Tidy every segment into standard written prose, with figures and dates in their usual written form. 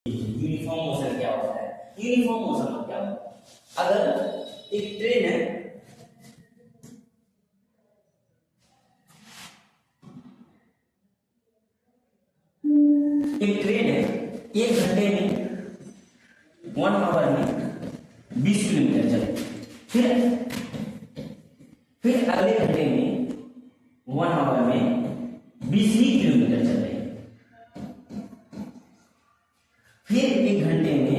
Uniform motion क्या होता है? यूनिफॉर्म मोशन क्या होता है? अगर एक ट्रेन है, एक घंटे में 1 आवर में 20 किलोमीटर चले, फिर अगले घंटे में 1 आवर में 20 ही किलोमीटर चल रही है, फिर एक घंटे में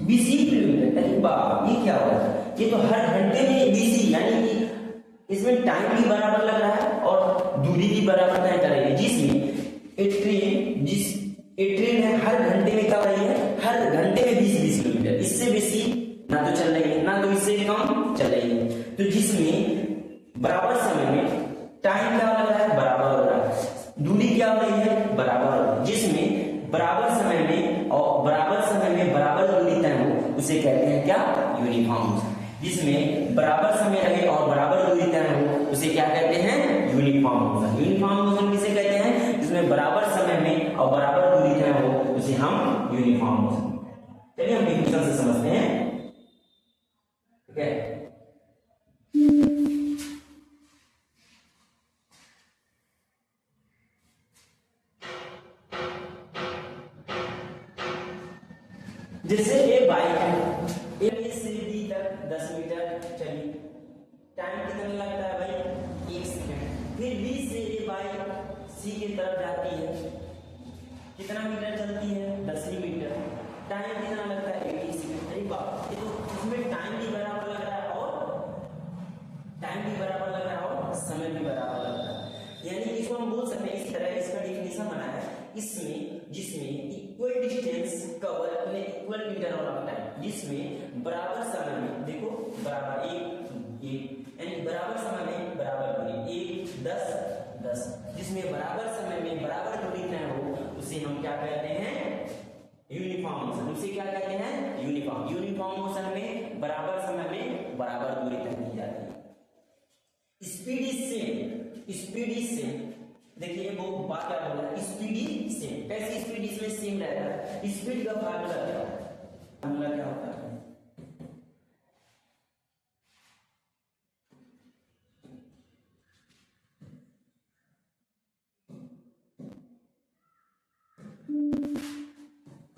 20 ही किलोमीटर। अरे बाप, ये क्या हो रहा है? ये तो हर घंटे में 20 ही, यानी कि इसमें टाइम भी बराबर लग रहा है और दूरी भी बराबर तय कर रही है, जिसमें एक ट्रेन है हर घंटे में क्या रही है? हर घंटे में 20 किलोमीटर, इससे बेसी ना तो चल रही है ना तो इससे कम चल रही है। तो जिसमें बराबर समय में टाइम क्या लग रहा है? बराबर हो रहा है, दूरी क्या हो रही है? बराबर हो रही है। जिसमें बराबर समय में और बराबर समय में बराबर दूरी तय हो उसे कहते हैं क्या? Uniform motion. जिसमें बराबर समय लगे और बराबर दूरी तय हो उसे क्या कहते हैं? Uniform motion. यूनिफॉर्म मोशन किसे कहते हैं? जिसमें बराबर समय में और बराबर दूरी तय हो उसे हम यूनिफॉर्म मोशन। चलिए हम डिफिनेशन से समझते हैं, ठीक है? जैसे ये बाइक है, ए से बी तक 10 मीटर चली, टाइम कितना लगता है भाई? 1 सेकंड। फिर बी से ये बाइक सी की तरफ जाती है, कितना मीटर चलती है? 10 ही मीटर, टाइम कितना लगता है? 80 सेकंड। अरे बाप, ये तो इसमें टाइम भी बराबर लग रहा है और समय भी बराबर लग रहा है। यानी इसको हम बोल सकते हैं इस तरह, इसका डिफिनेशन बना है जिसमें equal distance cover in equal interval of time, जिसमें बराबर समय में, देखो बराबर एक यानी बराबर समय में बराबर दूरी, 1 10 10, जिसमें बराबर समय में बराबर दूरी तय हो उसे हम क्या कहते हैं? Uniform motion. उसे क्या कहते हैं? यूनिफॉर्म मोशन में बराबर समय में बराबर दूरी तय की जाती है। Speed is same. देखिए वो बात क्या बोल रहा है? Speed is same. कैसे स्पीड इसमें सेम रहता है? स्पीड का फार्मूला क्या होता है?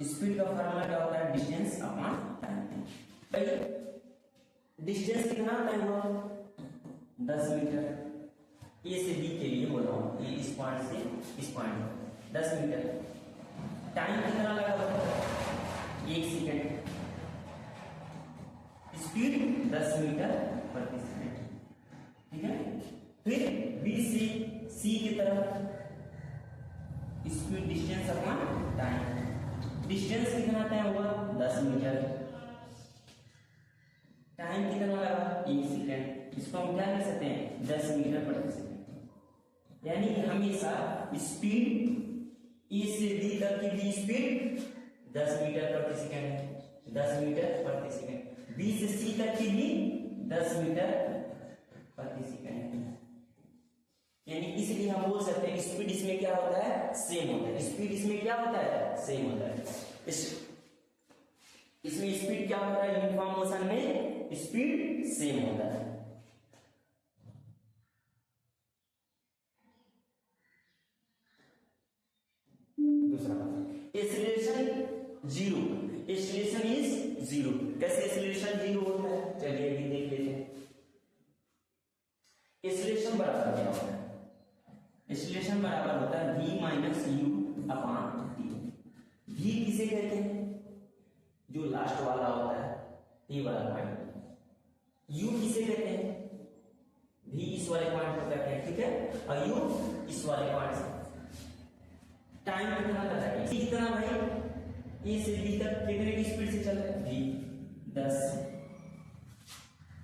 स्पीड का फार्मूला क्या होता है? Distance upon time. भाई डिस्टेंस कितना तय हुआ? 10 मीटर। ए से बी के लिए बोल रहा हूं, ये इस पॉइंट से इस पॉइंट 10 मीटर। टाइम कितना लगा हुआ? 1 सेकंड। स्पीड 10 मीटर प्रति सेकंड, ठीक है? फिर बी से सी की तरफ speed distance upon time. Distance कितना तय हुआ? 10 मीटर। टाइम कितना लगा? 1 सेकंड। इसको हम क्या लिख सकते हैं? 10 मीटर प्रति सेकंड। यानी हमेशा स्पीड ए से बी तक की भी स्पीड 10 मीटर प्रति सेकंड है, 10 मीटर प्रति सेकंड। बी से सी तक की भी 10 मीटर प्रति सेकंड है। यानी इसलिए हम बोल सकते हैं स्पीड इसमें क्या होता है? सेम होता है। स्पीड इसमें क्या होता है? सेम होता है। इसमें स्पीड क्या होता है? यूनिफॉर्म मोशन में स्पीड सेम होता है। दूसरा acceleration zero. Acceleration is zero. कैसे एक्सीलरेशन जीरो होता है? चलिए अभी देख लेते हैं। एक्सीलरेशन बराबर क्या होता है? एक्सीलरेशन बराबर होता है v minus you upon T. v किसे कहते हैं? जो लास्ट वाला होता है, ये वाला पॉइंट। u किसे कहते हैं? v इस वाले पॉइंट को कहते हैं, ठीक है? और u इस वाले पॉइंट से। टाइम कितना लगा है? कितना भाई? ए से बी तक कितने की स्पीड से चल रहा है? v 10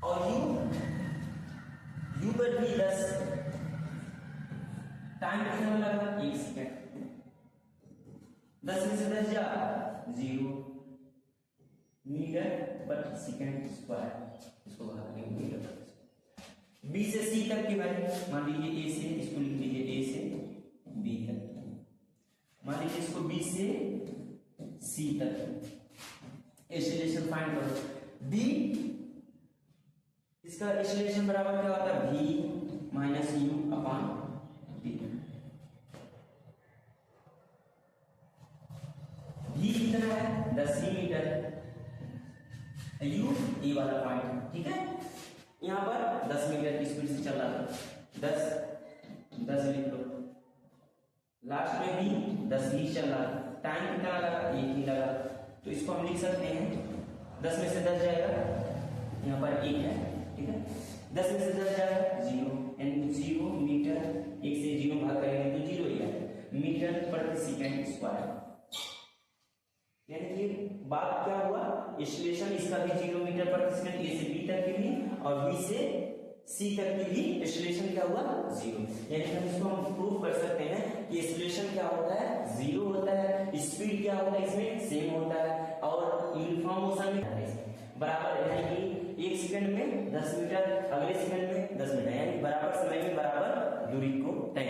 और u पर भी 10। टाइम कितना लगा? 1 सेकंड। 10 में से 10 जा 0 मीटर प्रति सेकंड स्क्वायर। इसको बना देंगे मीटर प्रति सेकंड। बी से सी तक की वैल्यू मान लीजिए, ए से, इसको लिख लीजिए ए से बी तक। मान लीजिए इसको बी से सी तक एक्सीलरेशन फाइंड करो। बी इसका एक्सीलरेशन बराबर क्या होता है, v minus you upon T. v कितना है 10 मीटर, u ये वाला पॉइंट, ठीक है। यहां पर 10 मीटर की स्पीड से चल रहा था, 10 लिख लो, लास्ट में भी 10 ही चल रहा था, टाइम कितना लगा, 1 ही लगा। तो इसको हम लिख सकते हैं 10 में से 10 जाएगा, यहाँ पर 1 है, ठीक है। 10 में से 10 जाएगा 0, यानी 0 मीटर, 1 से 0 भाग करेंगे तो 0 ही आएगा, मीटर प्रति सेकंड स्क्वायर। यानी कि बात क्या हुआ, एक्सीलरेशन इसका भी 0 मीटर प्रति सेकंड, ए से बी तक के लिए और बी से सी तक की भी एक्सीलरेशन क्या हुआ 0। यानी हम इसको हम प्रूव कर सकते हैं कि एक्सीलरेशन क्या होता है 0 होता है, स्पीड क्या होता है इसमें सेम होता है और यूनिफॉर्म मोशन में बराबर, यानी कि 1 सेकंड में 10 मीटर, अगले सेकंड में 10 मीटर, यानी बराबर समय में बराबर दूरी को तय